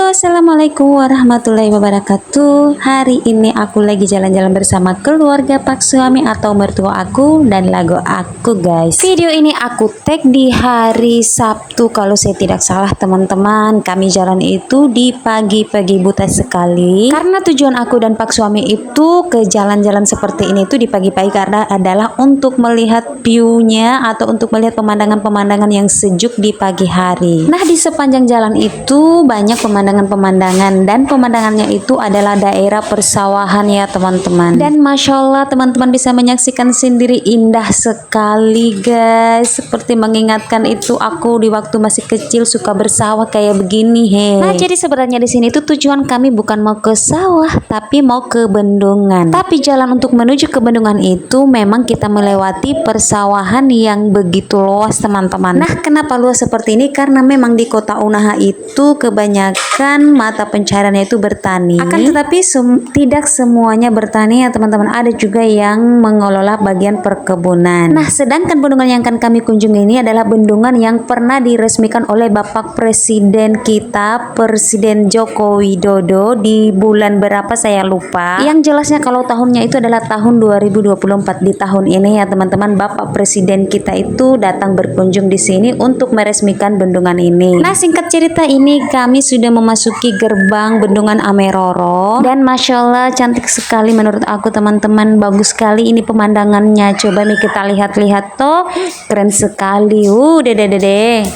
Halo, assalamualaikum warahmatullahi wabarakatuh. Hari ini aku lagi jalan-jalan bersama keluarga pak suami atau mertua aku dan lagu aku, guys. Video ini aku tag di hari Sabtu kalau saya tidak salah, teman-teman. Kami jalan itu di pagi-pagi buta sekali. Karena tujuan aku dan pak suami itu ke jalan-jalan seperti ini tuh di pagi-pagi karena adalah untuk melihat view-nya atau untuk melihat pemandangan-pemandangan yang sejuk di pagi hari. Nah, di sepanjang jalan itu banyak pemandangan-pemandangan dan pemandangannya itu adalah daerah persawahan ya teman-teman. Dan masya Allah teman-teman bisa menyaksikan sendiri, indah sekali guys. Seperti mengingatkan itu aku di waktu masih kecil suka bersawah kayak begini he. Nah, jadi sebenarnya di sini itu tujuan kami bukan mau ke sawah tapi mau ke bendungan. Tapi jalan untuk menuju ke bendungan itu memang kita melewati persawahan yang begitu luas teman-teman. Nah, kenapa luas seperti ini? Karena memang di kota Unaha itu kebanyakan mata pencariannya itu bertani. Akan tetapi tidak semuanya bertani ya teman-teman. Ada juga yang mengelola bagian perkebunan. Nah, sedangkan bendungan yang akan kami kunjungi ini adalah bendungan yang pernah diresmikan oleh Bapak Presiden kita, Presiden Joko Widodo, di bulan berapa saya lupa. Yang jelasnya kalau tahunnya itu adalah tahun 2024. Di tahun ini ya teman-teman, Bapak Presiden kita itu datang berkunjung di sini untuk meresmikan bendungan ini. Nah, singkat cerita ini kami sudah memasuki gerbang bendungan Ameroro dan masya Allah cantik sekali menurut aku teman-teman. Bagus sekali ini pemandangannya. Coba nih kita lihat-lihat toh, keren sekali. Dede.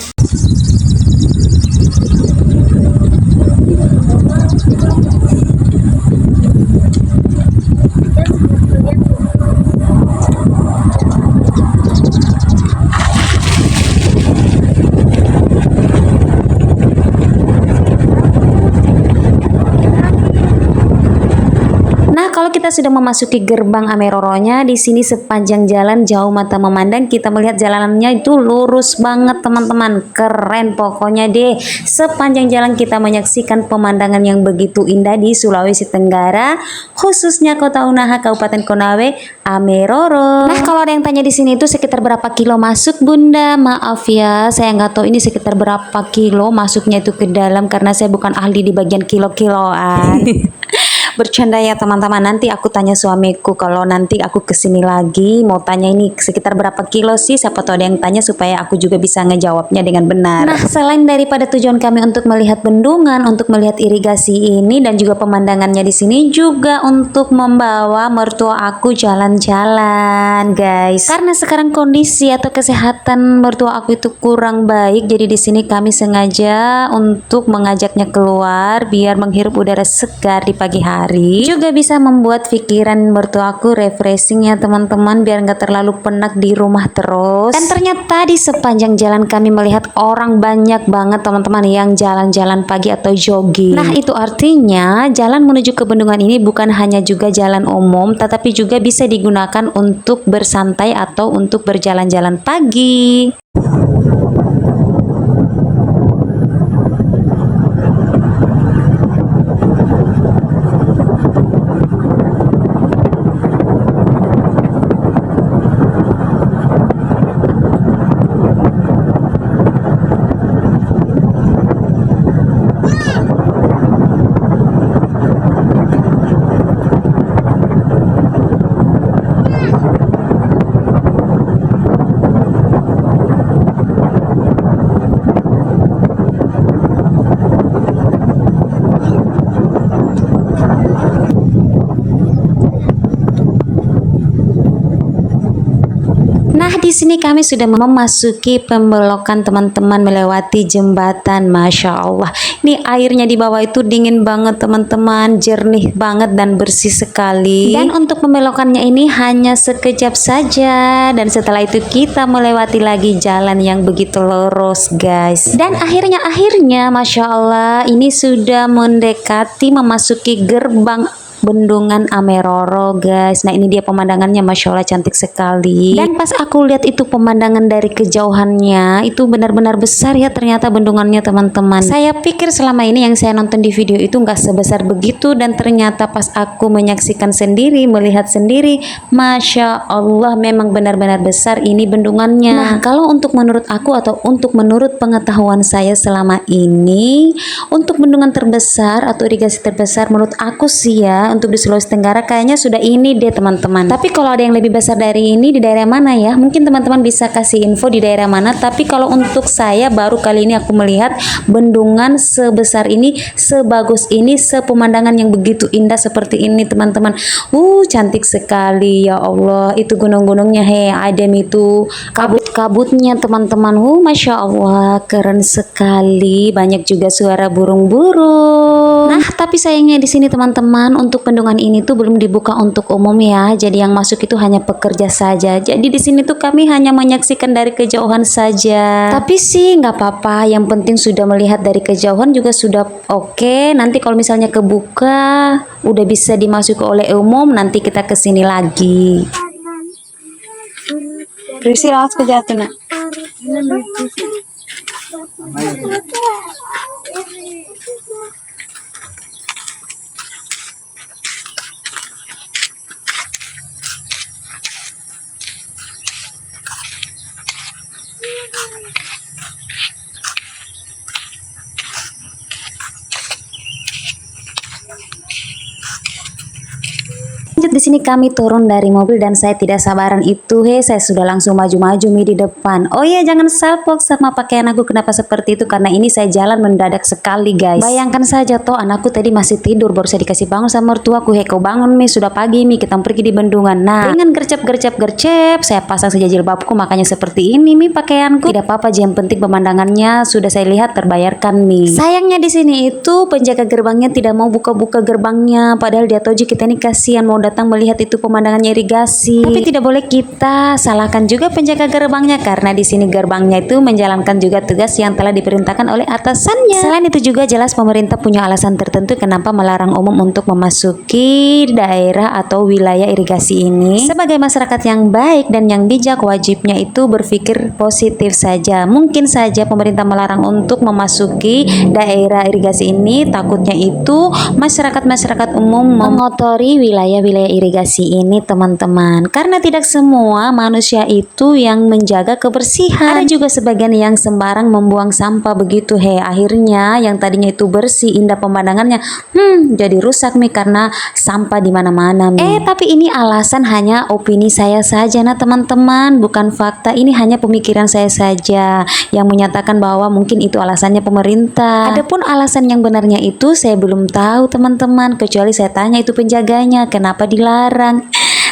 Kalau kita sudah memasuki gerbang Ameroronya, di sini sepanjang jalan jauh mata memandang kita melihat jalanannya itu lurus banget teman-teman, keren pokoknya deh. Sepanjang jalan kita menyaksikan pemandangan yang begitu indah di Sulawesi Tenggara, khususnya kota Unaha, Kabupaten Konawe, Ameroro. Nah, kalau ada yang tanya di sini itu sekitar berapa kilo masuk Bunda? Maaf ya, saya nggak tahu ini sekitar berapa kilo masuknya itu ke dalam karena saya bukan ahli di bagian kilo-kiloan. Bercanda ya teman-teman, nanti aku tanya suamiku kalau nanti aku kesini lagi mau tanya ini sekitar berapa kilo sih, siapa tahu ada yang tanya supaya aku juga bisa ngejawabnya dengan benar. Nah, selain daripada tujuan kami untuk melihat bendungan, untuk melihat irigasi ini dan juga pemandangannya di sini, juga untuk membawa mertua aku jalan-jalan guys. Karena sekarang kondisi atau kesehatan mertua aku itu kurang baik, jadi di sini kami sengaja untuk mengajaknya keluar biar menghirup udara segar di pagi hari. Juga bisa membuat pikiran mertuaku refreshing ya teman-teman, biar nggak terlalu penat di rumah terus. Dan ternyata di sepanjang jalan kami melihat orang banyak banget teman-teman yang jalan-jalan pagi atau jogging. Nah, itu artinya jalan menuju ke bendungan ini bukan hanya juga jalan umum, tetapi juga bisa digunakan untuk bersantai atau untuk berjalan-jalan pagi. Nah, di sini kami sudah memasuki pembelokan teman-teman, melewati jembatan. Masya Allah, ini airnya di bawah itu dingin banget teman-teman, jernih banget dan bersih sekali. Dan untuk pembelokannya ini hanya sekejap saja, dan setelah itu kita melewati lagi jalan yang begitu lurus guys. Dan akhirnya Masya Allah ini sudah mendekati memasuki gerbang Bendungan Ameroro guys. Nah ini dia pemandangannya, Masya Allah cantik sekali. Dan pas aku lihat itu pemandangan dari kejauhannya itu benar-benar besar ya ternyata bendungannya teman-teman. Saya pikir selama ini yang saya nonton di video itu nggak sebesar begitu, dan ternyata pas aku menyaksikan sendiri, melihat sendiri, Masya Allah memang benar-benar besar ini bendungannya. Nah kalau untuk menurut aku atau untuk menurut pengetahuan saya selama ini, untuk bendungan terbesar atau irigasi terbesar menurut aku sih ya untuk di Sulawesi Tenggara kayaknya sudah ini deh teman-teman. Tapi kalau ada yang lebih besar dari ini di daerah mana ya? Mungkin teman-teman bisa kasih info di daerah mana. Tapi kalau untuk saya baru kali ini aku melihat bendungan sebesar ini, sebagus ini, sepemandangan yang begitu indah seperti ini teman-teman. Cantik sekali ya Allah. Itu gunung-gunungnya adem itu kabut-kabutnya teman-teman. Masya Allah keren sekali. Banyak juga suara burung-burung. Nah tapi sayangnya di sini teman-teman untuk bendungan ini tuh belum dibuka untuk umum ya. Jadi yang masuk itu hanya pekerja saja. Jadi di sini tuh kami hanya menyaksikan dari kejauhan saja. Tapi sih nggak apa-apa. Yang penting sudah melihat dari kejauhan juga sudah oke. Nanti kalau misalnya kebuka, udah bisa dimasuki oleh umum, nanti kita kesini lagi. Berisi langsung jatuh nak. Lanjut di sini kami turun dari mobil dan saya tidak sabaran itu saya sudah langsung maju-maju di depan. Oh iya jangan salpok sama pakaian aku kenapa seperti itu, karena ini saya jalan mendadak sekali guys. Bayangkan saja toh anakku tadi masih tidur baru saya dikasih bangun sama mertuaku. Kau bangun sudah pagi kita pergi di bendungan. Nah dengan gercep saya pasang saja jilbabku, makanya seperti ini pakaianku. Tidak apa-apa yang penting pemandangannya sudah saya lihat terbayarkan Sayangnya di sini itu penjaga gerbangnya tidak mau buka-buka gerbangnya, padahal dia tahu kita ini kasihan mau datang melihat itu pemandangannya irigasi. Tapi tidak boleh kita salahkan juga penjaga gerbangnya, karena di sini gerbangnya itu menjalankan juga tugas yang telah diperintahkan oleh atasannya. Selain itu juga jelas pemerintah punya alasan tertentu kenapa melarang umum untuk memasuki daerah atau wilayah irigasi ini. Sebagai masyarakat yang baik dan yang bijak, wajibnya itu berpikir positif saja. Mungkin saja pemerintah melarang untuk memasuki daerah irigasi ini, takutnya itu masyarakat umum mengotori wilayah irigasi ini teman-teman, karena tidak semua manusia itu yang menjaga kebersihan. Ada juga sebagian yang sembarang membuang sampah begitu akhirnya yang tadinya itu bersih indah pemandangannya jadi rusak karena sampah di mana-mana tapi ini alasan hanya opini saya saja teman-teman, bukan fakta. Ini hanya pemikiran saya saja yang menyatakan bahwa mungkin itu alasannya pemerintah. Adapun alasan yang benarnya itu saya belum tahu teman-teman, kecuali saya tanya itu penjaganya kenapa dilarang.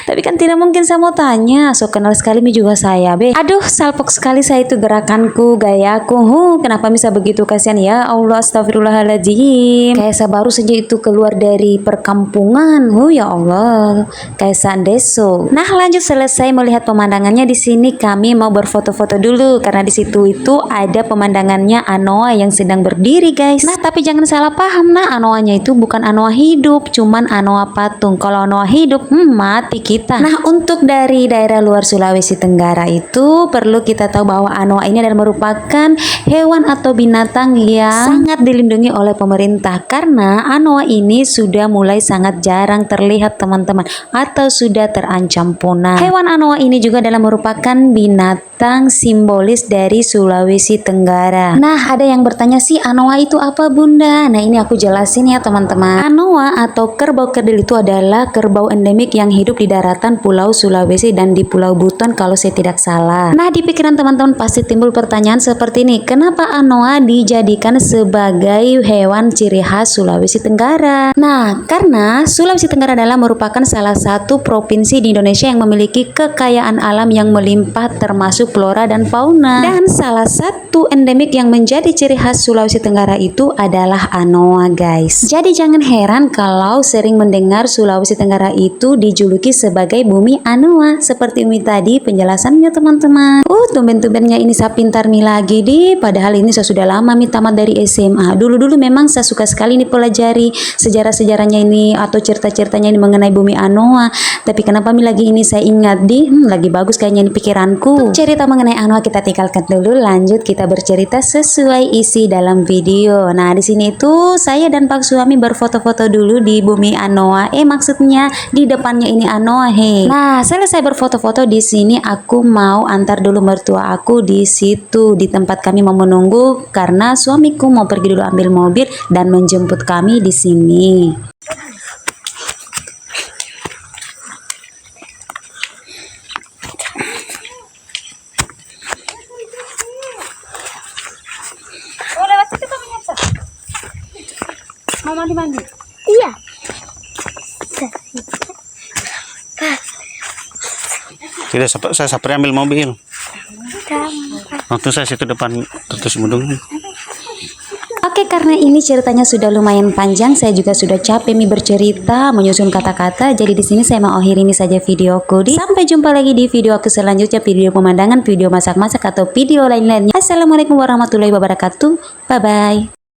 Tapi kan tidak mungkin saya mau tanya, so kenal sekali juga saya Aduh salpok sekali saya itu gerakanku, gayaku. Kenapa bisa begitu, kasihan ya Allah, astagfirullahaladzim. Kayak saya baru saja itu keluar dari perkampungan. Ya Allah, kayak sandeso. Nah lanjut selesai melihat pemandangannya di sini kami mau berfoto-foto dulu, karena di situ itu ada pemandangannya anoa yang sedang berdiri guys. Nah tapi jangan salah paham, anoanya itu bukan anoa hidup, cuman anoa patung. Kalau anoa hidup mati kita. Nah untuk dari daerah luar Sulawesi Tenggara itu perlu kita tahu bahwa anoa ini adalah merupakan hewan atau binatang yang sangat dilindungi oleh pemerintah, karena anoa ini sudah mulai sangat jarang terlihat teman-teman, atau sudah terancam punah. Hewan anoa ini juga adalah merupakan binatang simbolis dari Sulawesi Tenggara. Nah ada yang bertanya sih anoa itu apa bunda? Nah ini aku jelasin ya teman-teman. Anoa atau kerbau kerdil itu adalah kerbau endemik yang hidup di daratan Pulau Sulawesi dan di Pulau Buton kalau saya tidak salah. Nah di pikiran teman-teman pasti timbul pertanyaan seperti ini, kenapa anoa dijadikan sebagai hewan ciri khas Sulawesi Tenggara? Nah karena Sulawesi Tenggara adalah merupakan salah satu provinsi di Indonesia yang memiliki kekayaan alam yang melimpah termasuk flora dan fauna, dan salah satu endemik yang menjadi ciri khas Sulawesi Tenggara itu adalah anoa guys. Jadi jangan heran kalau sering mendengar Sulawesi Tenggara itu dijuluki sebagai sebagai bumi Anoa. Seperti Umi tadi penjelasannya teman-teman. Tumben-tumbennya ini saya pintar mi lagi di. Padahal ini saya sudah lama mi tamat dari SMA. Dulu-dulu memang saya suka sekali nih pelajari sejarah-sejarahnya ini atau cerita-ceritanya ini mengenai bumi Anoa. Tapi kenapa mi lagi ini saya ingat di lagi bagus kayaknya ini pikiranku. Cerita mengenai Anoa kita tinggalkan dulu, lanjut kita bercerita sesuai isi dalam video. Nah, di sini itu saya dan Pak suami berfoto-foto dulu di bumi Anoa. Maksudnya di depannya ini Anoa, he. Nah, selesai berfoto-foto di sini aku mau antar dulu mertua aku di situ di tempat kami mau menunggu karena suamiku mau pergi dulu ambil mobil dan menjemput kami di sini. Mau mandi-mandi? Iya. Tidak, saya sampai ambil mobil. Waktu saya situ depan terus mudung. Oke, karena ini ceritanya sudah lumayan panjang, saya juga sudah capek mi bercerita, menyusun kata-kata. Jadi di sini saya mau akhiri ini saja videoku. Sampai jumpa lagi di video aku selanjutnya, video pemandangan, video masak-masak atau video lain-lainnya. Assalamualaikum warahmatullahi wabarakatuh. Bye bye.